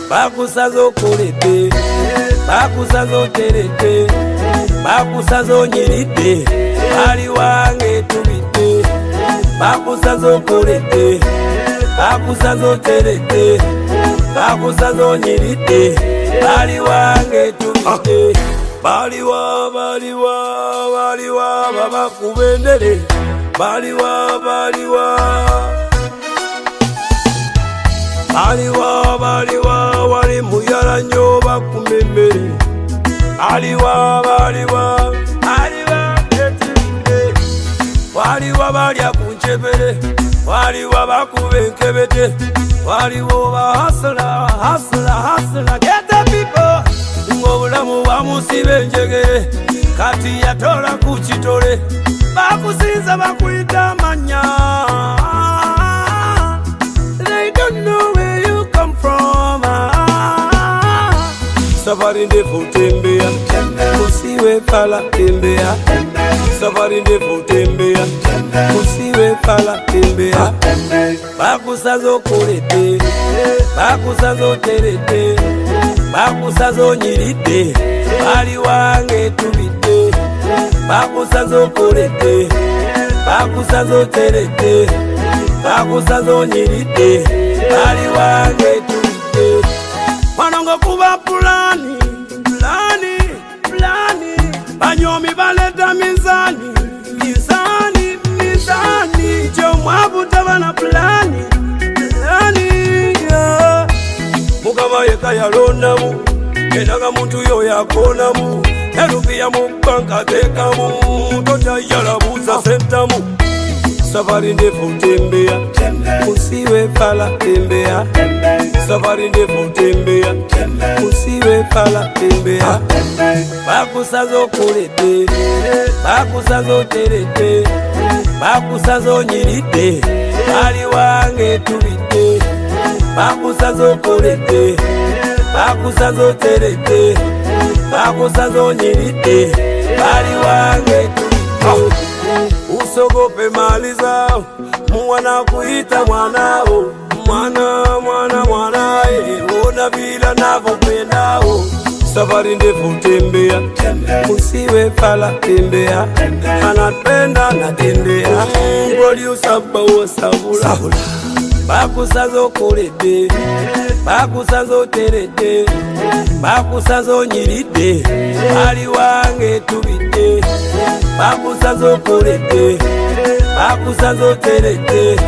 bakusazo kolete, bakusazo terete, bakusazo nyirite, bali wange tubite, bakusazo kolete, bakusazo terete, bakusazo nyirite, bali wange tubite, baliwa baba kubendere, baliwa wali muyala nyo bakumemere, baliwa etinde, waliwa balya kunchebere, waliwa bakubenkebete, waliwo bahasula get the people, ngobulamu bamusibe njegere, kati yatola kuchitole, bakusinza bakuyita manya. They don't know where you come from. Safari ndefu tembea, usiwe pala tembea. Safari ndefu tembea, usiwe pala tembea. Bakusazo kolete, bakusazo terete, bakusazo nyirite, bali wange tubite, bakusazo kolete, bakusazo terete, bakusazo nyirite, bali wange tubite. Manongo kuba plani, banyomi baleta mizani, chomwabuta bana plani, yeah. Mukama yeka yalonamu, enaga muntu yo yakonamu, erupiya mubanka tekamu, tota yalabuza sentamu. Safari ndefu tembea, usiwe pala tembea. Safari ndefu tembea, usiwe pala tembea. Bakusazo kolete, bakusazo terete, bakusazo nyirite, bali wange tubite, bakusazo kolete, bakusazo terete, bakusazo nyirite, bali wange tubite. Usogope mali zao, mwana kuita mwanao, mwana ona vila navopendao. Safari ndefu tembea, usiwe pala tembea, anapenda natembea, ngoli usaba usabula. Bakusazo kolete, bakusazo terete, bakusazo nyirite, bali wange tubite, bakusazo kolete, bakusazo terete,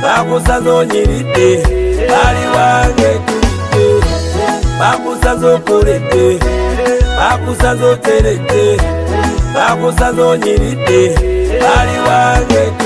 bakusazo nyirite, bali wange tubite, bakusazo kolete, bakusazo terete, bakusazo nyirite, bali wange tubite.